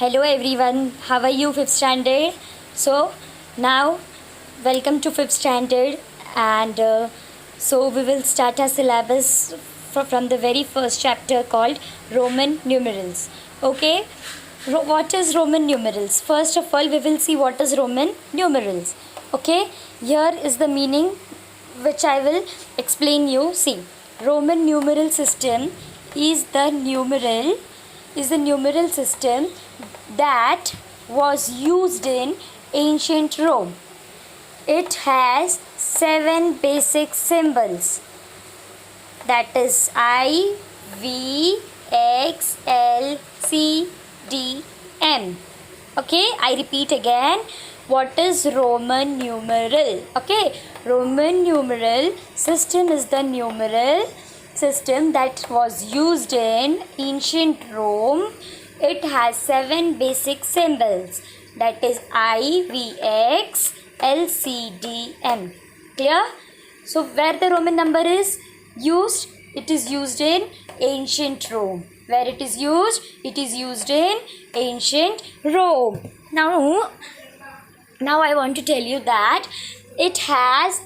Hello everyone, how are you 5th standard? So now welcome to 5th standard and we will start our syllabus from the very first chapter called Roman numerals. Okay, what is Roman numerals? First of all we will see what is Roman numerals. Okay, here is the meaning which I will explain you. See, Roman numeral system is the numeral system that was used in ancient Rome. It has 7 basic symbols, that is I, V, X, L, C, D, M. Okay, I repeat again. What is Roman numeral? Okay, Roman numeral system is the numeral system that was used in ancient Rome. It has 7 basic symbols, that is I, V, X, L, C, D, M. Clear? So where the Roman number is used? It is used in ancient Rome. Where it is used? It is used in ancient Rome. Now I want to tell you that it has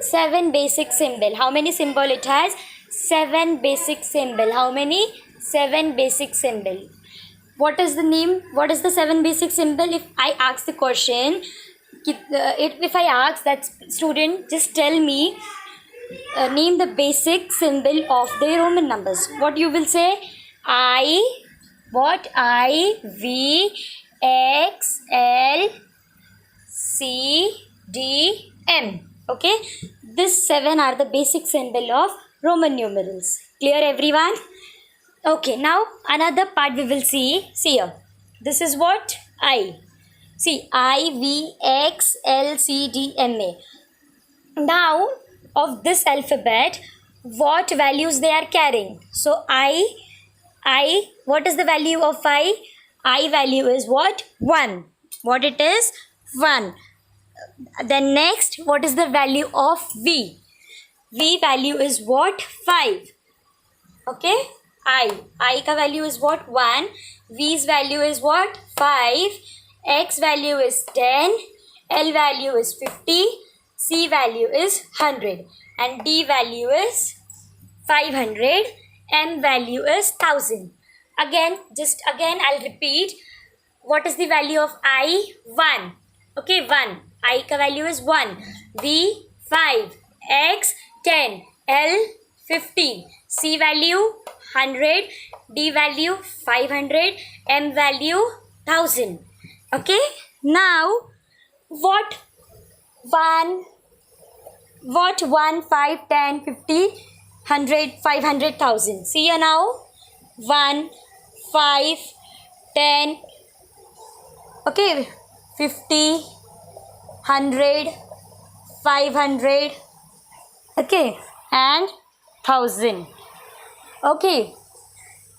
7 basic symbol. How many symbol it has? 7 basic symbol. How many? 7 basic symbol. What is the name? What is the 7 basic symbol? If I ask the question, if I ask that student, just tell me, name the basic symbol of the Roman numbers. What you will say? I, V, X, L, C, D, M. Okay, these 7 are the basic symbol of Roman numerals. Clear everyone? Okay, now another part we will see. See here. This is what? I. See, I, V, X, L, C, D, M, A. Now, of this alphabet, what values they are carrying? So, what is the value of I? I value is what? 1. What it is? 1. Then next, what is the value of V? V value is what? 5. Okay? I ka value is what? 1. V's value is what? 5. X value is 10. L value is 50. C value is 100. And D value is 500. M value is 1000. Again I'll repeat. What is the value of I? 1. Okay, 1. I ka value is 1. V 5. X 10. L 50. C value 100. D value 500. M value 1000. Okay, now what 1, 5, 10, 50, 100, 500, 1000. See here now. 1, 5, 10, okay, 50, 100, 500, okay, and 1000. Okay,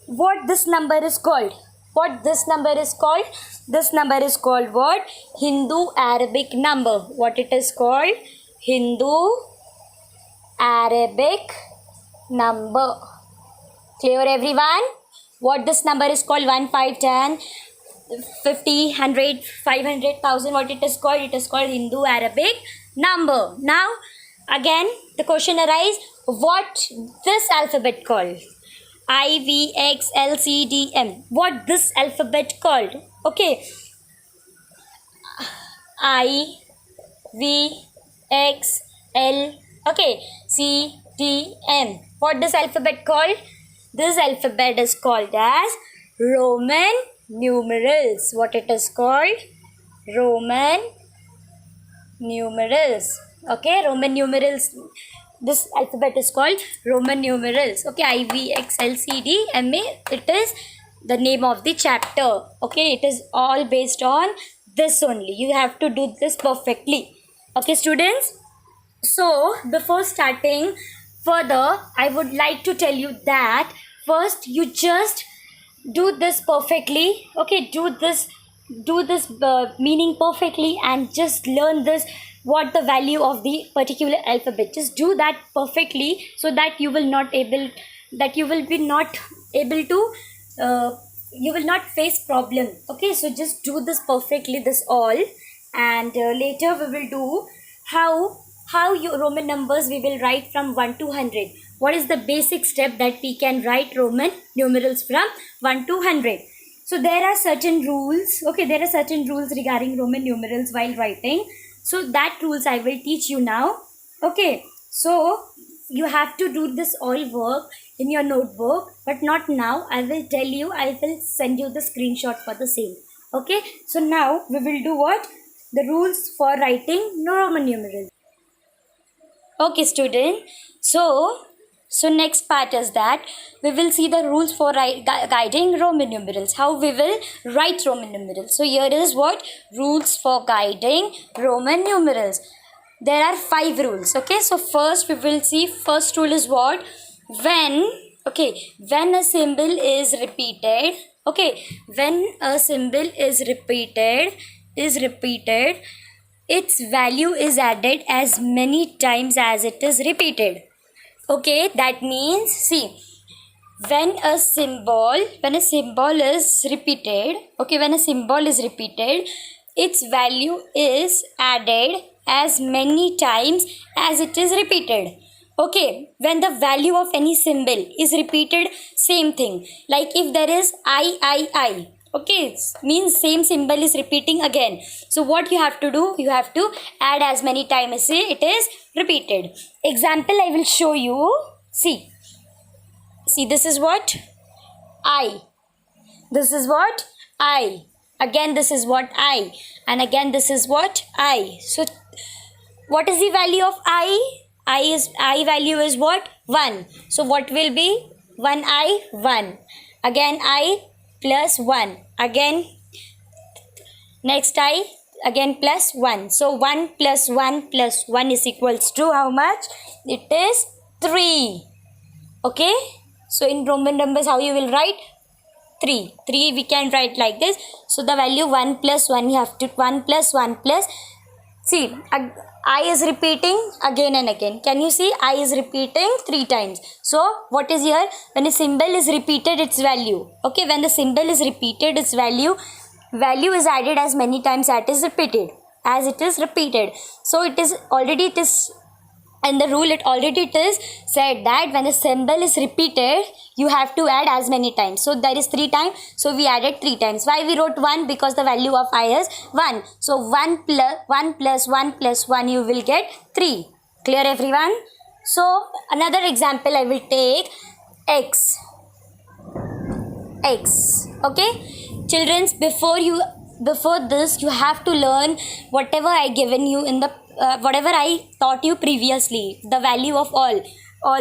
what this number is called? What this number is called? This number is called what? Hindu Arabic number. What it is called? Hindu Arabic number. Clear everyone? What this number is called? 1, 5, 10, 50, 100, 500, 1000. What it is called? It is called Hindu Arabic number. Now, again, the question arises, what this alphabet called? I, V, X, L, C, D, M. What this alphabet called? Okay. I, V, X, L, okay, C, D, M. What this alphabet called? This alphabet is called as Roman numerals. What it is called? Roman numerals. Okay, Roman numerals. This alphabet is called Roman numerals. Okay, I, V, X, L, C, D, M, A. It is the name of the chapter. Okay, it is all based on this only. You have to do this perfectly. Okay, students. So, before starting further, I would like to tell you that first you just do this perfectly. Okay, do this meaning perfectly and just learn this, what the value of the particular alphabet. Just do that perfectly so that you will be not able to you will not face problem. Okay, so just do this perfectly, this all, and later we will do how you Roman numbers we will write from 1 to 100. What is the basic step that we can write Roman numerals from 1 to 100? So there are certain rules. Okay, there are certain rules regarding Roman numerals while writing. So that rules I will teach you now. Okay, so you have to do this all work in your notebook, but not now. I will tell you, I will send you the screenshot for the same. Okay, so now we will do what? The rules for writing Roman numerals. Okay, student. So next part is that we will see the rules for guiding Roman numerals. How we will write Roman numerals. So here is what rules for guiding Roman numerals. There are 5 rules. Okay, so first we will see, first rule is what? When a symbol is repeated, when a symbol is repeated, its value is added as many times as it is repeated. Okay, that means, see, when a symbol is repeated, its value is added as many times as it is repeated. Okay, when the value of any symbol is repeated, same thing. Like if there is I, okay, means same symbol is repeating again. So what you have to do? You have to add as many times as it is repeated. Example I will show you. See, this is what? I. This is what? I. Again this is what? I. And again this is what? I. So what is the value of I? I value is what? 1. So what will be? 1I, 1. Again I plus 1. Again next I, again plus 1. So 1 plus 1 plus 1 is equals to how much? It is 3. Okay. So in Roman numbers how you will write? 3 we can write like this. So the value 1 plus 1, you have to 1 plus 1 plus, see, I is repeating again and again. Can you see? I is repeating 3 times. So what is here? When a symbol is repeated, its value. Okay, when the symbol is repeated, its value is added as many times as it is repeated. So it is in the rule it is said that when the symbol is repeated, you have to add as many times. So there is 3 times. So we added 3 times. Why we wrote 1? Because the value of I is 1. So 1 plus 1 you will get 3. Clear everyone? So another example I will take X. Okay, children, before this you have to learn whatever I given you in the whatever I taught you previously, the value of all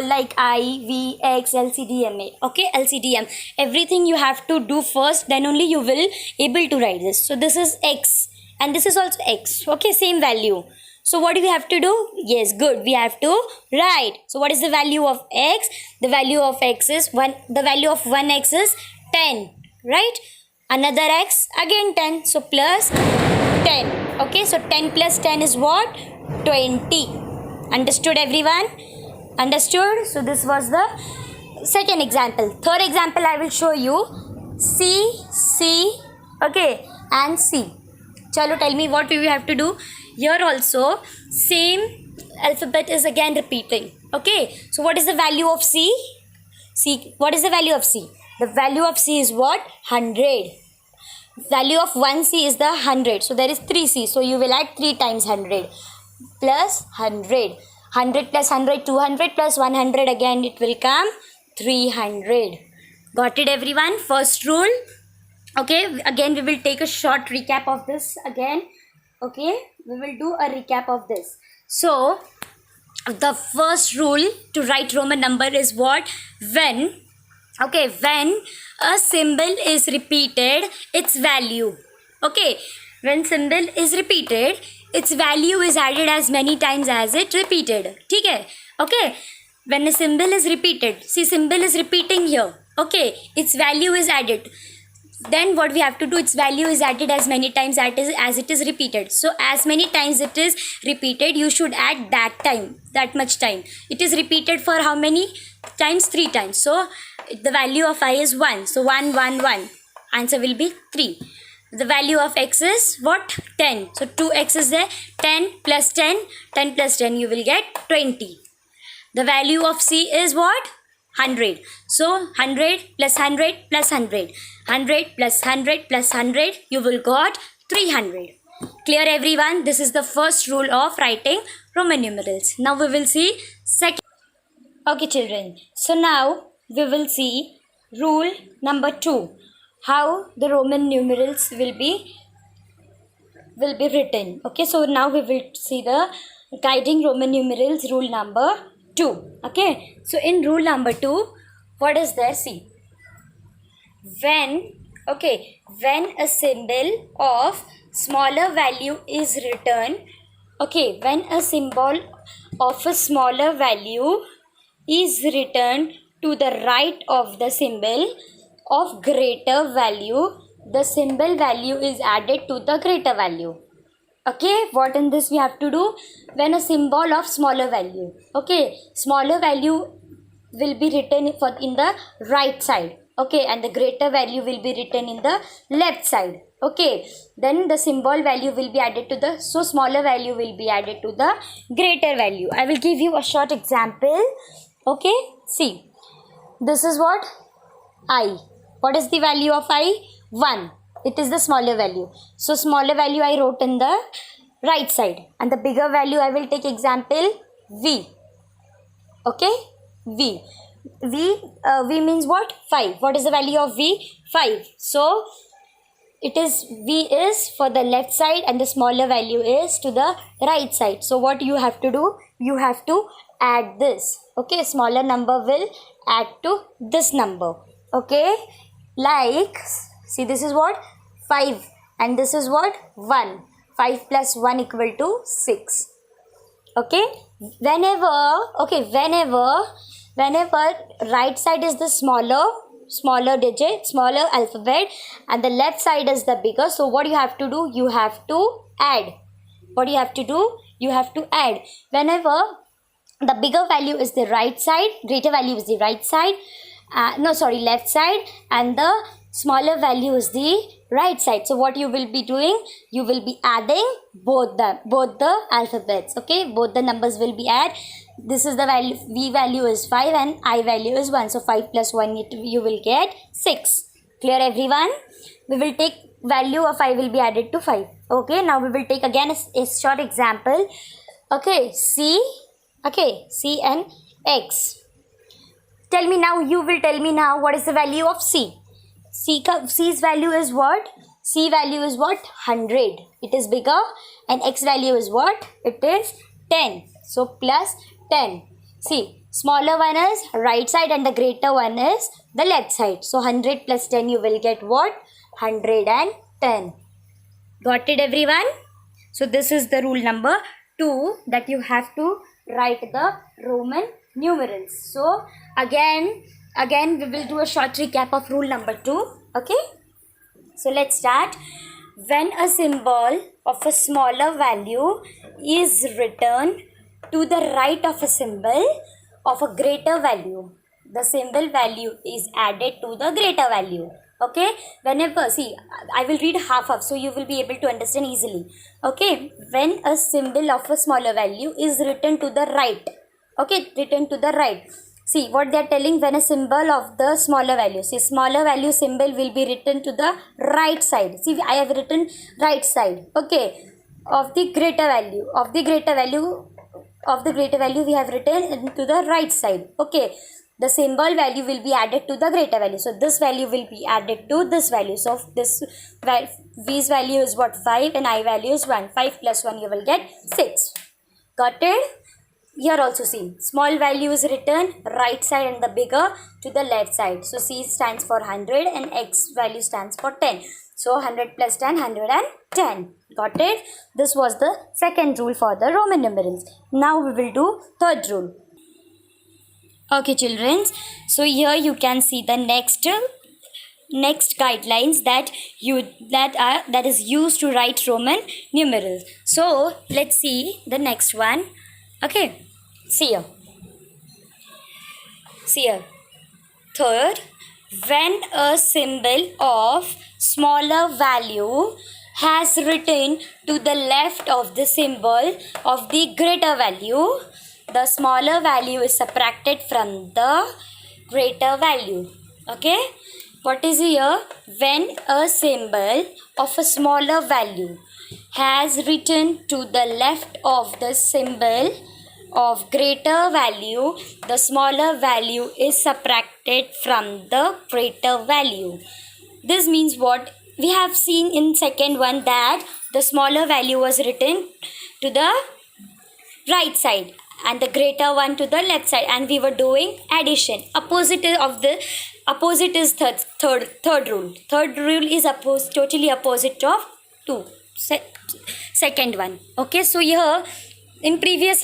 like I, V, X, LCDMA. Okay, LCDM. Everything you have to do first, then only you will able to write this. So this is X and this is also X. Okay, same value. So what do we have to do? Yes, good. We have to write. So what is the value of X? The value of X is 1. The value of 1X is 10. Right? Another X, again 10. So plus 10. Okay, so 10 plus 10 is what? 20. Understood everyone? Understood? So this was the second example. Third example I will show you. C, okay, and C. Chalo, tell me what we have to do. Here also same alphabet is again repeating. Okay, so what is the value of C? What is the value of C? The value of C is what? 100. Value of 1C is the 100. So there is 3C. So you will add 3 times 100 plus 100. 100 plus 100, 200 plus 100, again it will come 300. Got it everyone? First rule. Okay, again we will take a short recap of this again. Okay, we will do a recap of this. So the first rule to write Roman number is what? When a symbol is repeated, its value. Okay, when symbol is repeated, its value is added as many times as it repeated. Okay, when a symbol is repeated, see symbol is repeating here. Okay, its value is added. Then what we have to do? Its value is added as many times as it is repeated. So as many times it is repeated, you should add that much time. It is repeated for how many times? 3 times. So the value of I is 1. So 1, 1, 1. Answer will be 3. The value of x is what? 10. So 2x is there. 10 plus 10. 10 plus 10 you will get 20. The value of c is what? 100. So 100 plus 100 plus 100. 100 plus 100 plus 100 you will got 300. Clear everyone? This is the first rule of writing Roman numerals. Now we will see second. Okay children. So now we will see rule number 2. How the Roman numerals will be written. Okay, so now we will see the guiding Roman numerals rule number 2. Okay, so in rule number 2, what is there? See, when a symbol of smaller value is written, when a symbol of a smaller value is written to the right of the symbol of greater value, the symbol value is added to the greater value. Okay, what in this we have to do? When a symbol of smaller value, smaller value will be written in the right side, and the greater value will be written in the left side. Then the symbol value will be added to the, so smaller value will be added to the greater value. I will give you a short example. See, this is what? I. What is the value of I? 1. It is the smaller value. So smaller value I wrote in the right side. And the bigger value I will take example V. V. V means what? 5. What is the value of V? 5. So it is V is for the left side and the smaller value is to the right side. So what you have to do? You have to add this. Smaller number will add to this number. Like, see, this is what? 5 and this is what? 1. 5 plus 1 equal to 6. Whenever right side is the smaller digit, smaller alphabet, and the left side is the bigger, so what you have to do? You have to add. What you have to do? You have to add. Whenever the bigger value is the right side, greater value is the right side, left side, and the smaller value is the right side. So what you will be doing? You will be adding both the alphabets. Both the numbers will be added. This is the value, V value is 5 and I value is 1. So 5 plus 1 you will get 6. Clear everyone? We will take value of I will be added to 5. Now we will take again a short example. C and X. Tell me now, you will tell me now what is the value of C. C's value is what? C value is what? 100. It is bigger. And X value is what? It is 10. So plus 10. See, smaller one is right side and the greater one is the left side. So 100 plus 10 you will get what? 110. Got it everyone? So this is the rule number 2, that you have to write the Roman numerals. So again we will do a short recap of rule number 2. So let's start. When a symbol of a smaller value is written to the right of a symbol of a greater value, the symbol value is added to the greater value. Whenever, see, I will read half so you will be able to understand easily. When a symbol of a smaller value is written to the right, written to the right. See what they are telling, when a symbol of the smaller value, see, smaller value symbol will be written to the right side. See, I have written right side, of the greater value, we have written to the right side. The symbol value will be added to the greater value. So this value will be added to this value. So this V's value is what? 5 and I value is 1. 5 plus 1 you will get 6. Got it? Here also see, small value is written right side and the bigger to the left side. So C stands for 100 and X value stands for 10. So 100 plus 10, 110. Got it? This was the second rule for the Roman numerals. Now we will do third rule. Children. So here you can see the next guidelines that is used to write Roman numerals. So let's see the next one. See here. Third, when a symbol of smaller value has written to the left of the symbol of the greater value, the smaller value is subtracted from the greater value. Okay, what is here? When a symbol of a smaller value has written to the left of the symbol of greater value, the smaller value is subtracted from the greater value. This means what? We have seen in second one that the smaller value was written to the right side and the greater one to the left side, and we were doing addition. Opposite is third rule. Third rule is totally opposite of two. Second one. Okay, so here in previous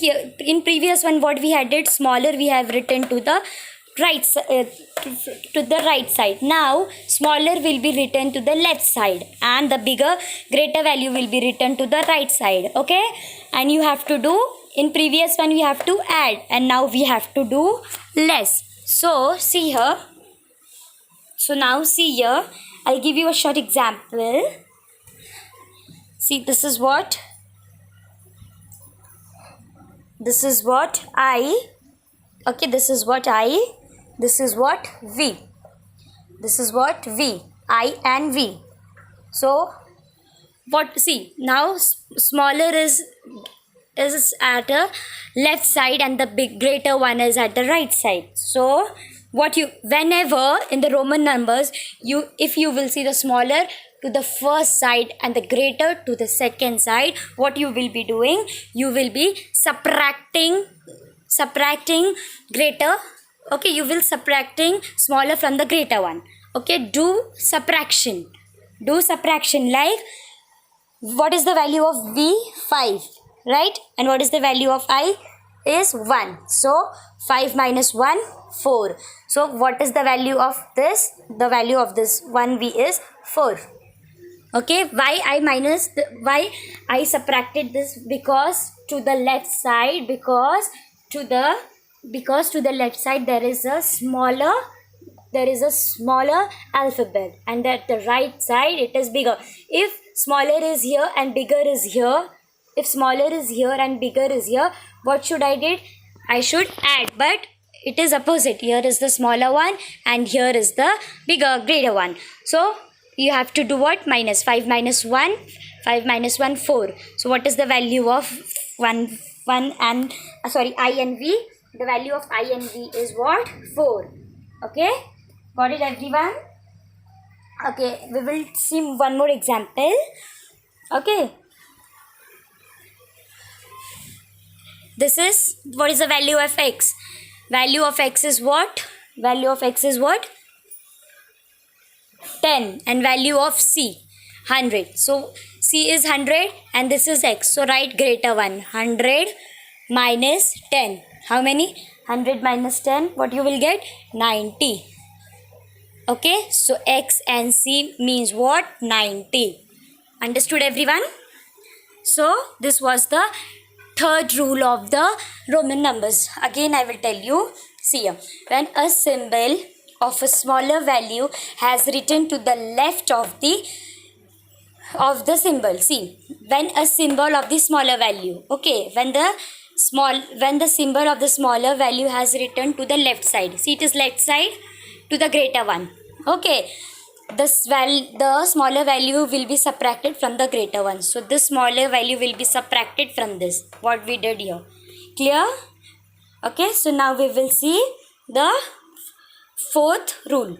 one what we had did, smaller we have written to the right side. Now smaller will be written to the left side and the greater value will be written to the right side. Okay, and you have to do, in previous one we have to add and now we have to do less. So see here. So now see here, I'll give you a short example. See, this is what I, okay, this is what I, this is what V, this is what V, I and V. So what, see, now smaller is at a left side and the greater one is at the right side. So what you, whenever in the Roman numbers, if you will see the smaller to the first side and the greater to the second side, what you will be doing, you will be subtracting greater. Okay, you will subtracting smaller from the greater one. Okay, do subtraction like, what is the value of V? 5, right? And what is the value of I? Is 1. So 5 minus 1, 4. So what is the value of this? The value of this 1V is 4. Okay, why I subtracted this? Because to the left side, because to the left side there is a smaller alphabet, and at the right side it is bigger. If smaller is here and bigger is here, what should I did? I should add, but it is opposite. Here is the smaller one and here is the greater one. So you have to do what? Minus 5 minus 1, 4. So what is the value of I and V? The value of I and V is what? 4. Okay, got it everyone? Okay, we will see one more example. Okay, this is, what is the value of X? Value of X is what? 10, and value of C 100. So C is 100 and this is X. So write greater one. 100 minus 10. How many? 100 minus 10. What you will get? 90. Okay. So X and C means what? 90. Understood everyone? So this was the third rule of the Roman numbers. Again I will tell you. See here. When a symbol of a smaller value has written to the left of the symbol. See, when a symbol of the smaller value, okay, when the symbol of the smaller value has written to the left side, see, it is left side to the greater one. Okay, the smaller value will be subtracted from the greater one. So this smaller value will be subtracted from this, what we did here. Clear? Okay, so now we will see the fourth rule.